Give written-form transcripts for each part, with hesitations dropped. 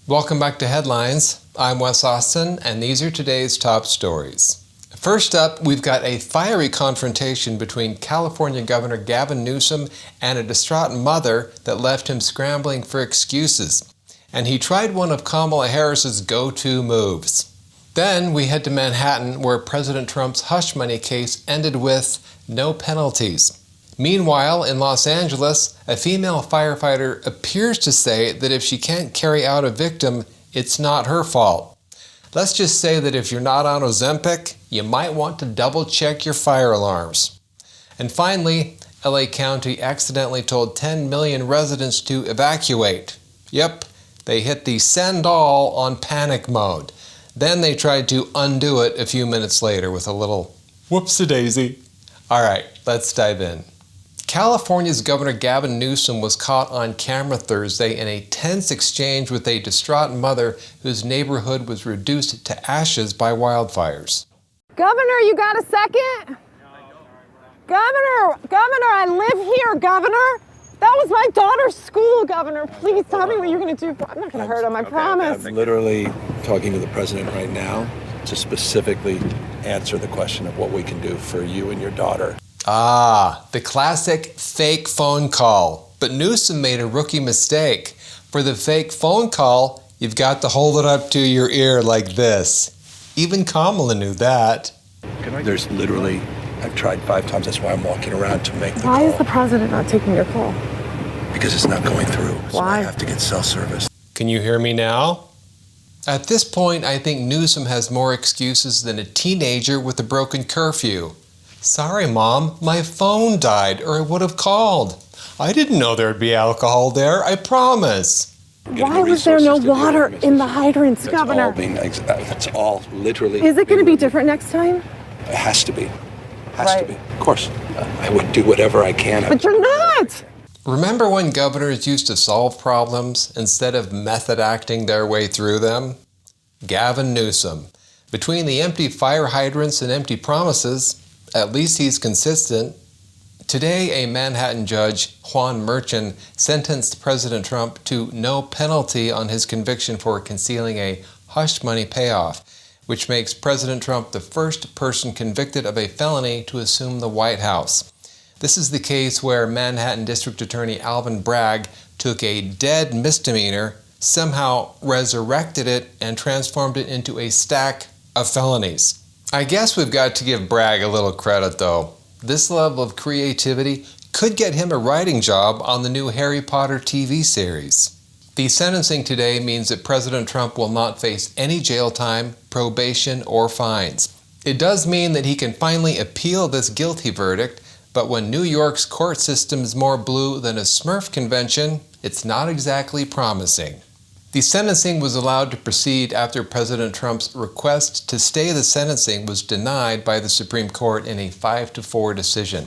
Welcome back to Headlines. I'm Wes Austin, and these are today's top stories. First up, we've got a fiery confrontation between California Governor Gavin Newsom and a distraught mother that left him scrambling for excuses. And he tried one of Kamala Harris's go-to moves. Then we head to Manhattan, where President Trump's hush money case ended with no penalties. Meanwhile, in Los Angeles, a female firefighter appears to say that if she can't carry out a victim, it's not her fault. Let's just say that if you're not on Ozempic, you might want to double check your fire alarms. And finally, LA County accidentally told 10 million residents to evacuate. Yep, they hit the send all on panic mode. Then they tried to undo it a few minutes later with a little whoopsie-daisy. All right, let's dive in. California's Governor Gavin Newsom was caught on camera Thursday in a tense exchange with a distraught mother whose neighborhood was reduced to ashes by wildfires. Governor, you got a second? Governor, I live here, Governor. That was my daughter's school, Governor. Please tell me what you're going to do. I'm not going to hurt him, I promise. I'm literally talking to the president right now to specifically answer the question of what we can do for you and your daughter. Ah, the classic fake phone call. But Newsom made a rookie mistake. For the fake phone call, you've got to hold it up to your ear like this. Even Kamala knew that. There's literally, I've tried 5 times, that's why I'm walking around to make the call. Why is the president not taking your call? Because it's not going through. So Why? I have to get cell service. Can you hear me now? At this point, I think Newsom has more excuses than a teenager with a broken curfew. Sorry, Mom, my phone died, or I would have called. I didn't know there'd be alcohol there, I promise. Why was there no water in the hydrants, That's Governor? That's all literally. Is it going to be different next time? It has to be. Has Right. to be. Of course. I would do whatever I can. But you're not! Remember when governors used to solve problems instead of method acting their way through them? Gavin Newsom. Between the empty fire hydrants and empty promises, at least he's consistent. Today, a Manhattan judge, Juan Merchan, sentenced President Trump to no penalty on his conviction for concealing a hush money payoff, which makes President Trump the first person convicted of a felony to assume the White House. This is the case where Manhattan District Attorney Alvin Bragg took a dead misdemeanor, somehow resurrected it, and transformed it into a stack of felonies. I guess we've got to give Bragg a little credit, though. This level of creativity could get him a writing job on the new Harry Potter TV series. The sentencing today means that President Trump will not face any jail time, probation, or fines. It does mean that he can finally appeal this guilty verdict, but when New York's court system is more blue than a Smurf convention, it's not exactly promising. The sentencing was allowed to proceed after President Trump's request to stay the sentencing was denied by the Supreme Court in a 5-4 decision.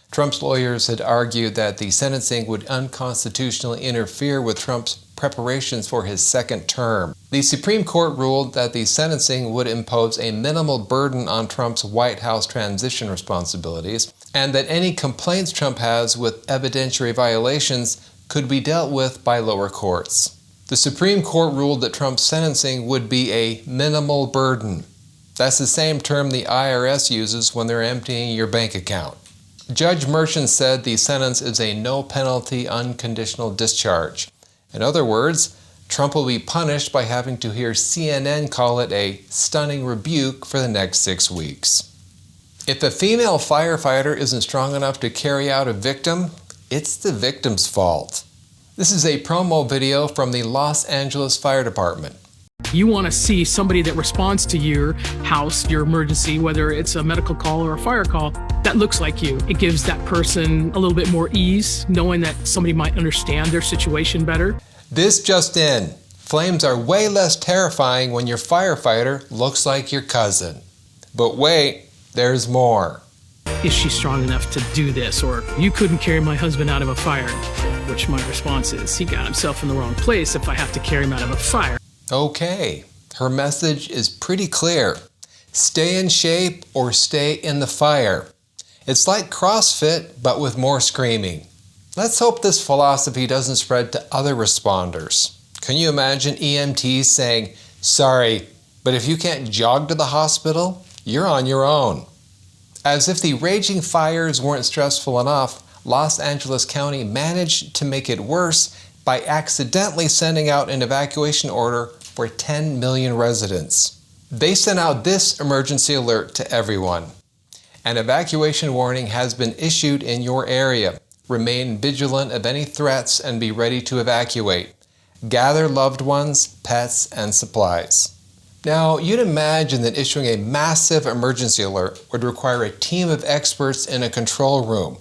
Trump's lawyers had argued that the sentencing would unconstitutionally interfere with Trump's preparations for his second term. The Supreme Court ruled that the sentencing would impose a minimal burden on Trump's White House transition responsibilities, and that any complaints Trump has with evidentiary violations could be dealt with by lower courts. The Supreme Court ruled that Trump's sentencing would be a minimal burden. That's the same term the IRS uses when they're emptying your bank account. Judge Merchan said the sentence is a no-penalty, unconditional discharge. In other words, Trump will be punished by having to hear CNN call it a stunning rebuke for the next 6 weeks. If a female firefighter isn't strong enough to carry out a victim, it's the victim's fault. This is a promo video from the Los Angeles Fire Department. You want to see somebody that responds to your house, your emergency, whether it's a medical call or a fire call, that looks like you. It gives that person a little bit more ease, knowing that somebody might understand their situation better. This just in. Flames are way less terrifying when your firefighter looks like your cousin. But wait, there's more. Is she strong enough to do this? Or you couldn't carry my husband out of a fire, which my response is, he got himself in the wrong place if I have to carry him out of a fire. Okay, her message is pretty clear. Stay in shape or stay in the fire. It's like CrossFit, but with more screaming. Let's hope this philosophy doesn't spread to other responders. Can you imagine EMTs saying, "Sorry, but if you can't jog to the hospital, you're on your own"? As if the raging fires weren't stressful enough, Los Angeles County managed to make it worse by accidentally sending out an evacuation order for 10 million residents. They sent out this emergency alert to everyone. An evacuation warning has been issued in your area. Remain vigilant of any threats and be ready to evacuate. Gather loved ones, pets, and supplies. Now, you'd imagine that issuing a massive emergency alert would require a team of experts in a control room,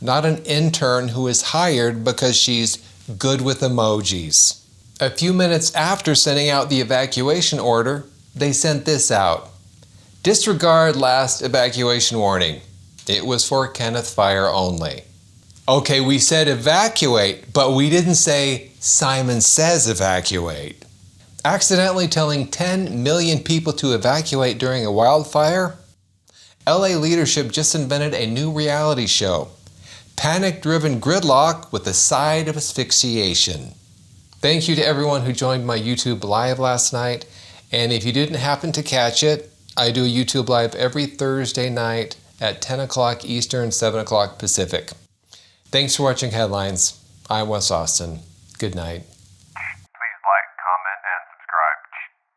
not an intern who is hired because she's good with emojis. A few minutes after sending out the evacuation order, they sent this out. Disregard last evacuation warning. It was for Kenneth Fire only. Okay, we said evacuate, but we didn't say Simon says evacuate. Accidentally telling 10 million people to evacuate during a wildfire? LA leadership just invented a new reality show. Panic-driven gridlock with a side of asphyxiation. Thank you to everyone who joined my YouTube Live last night. And if you didn't happen to catch it, I do a YouTube Live every Thursday night at 10 o'clock Eastern, 7 o'clock Pacific. Thanks for watching Headlines. I'm Wes Austin. Good night.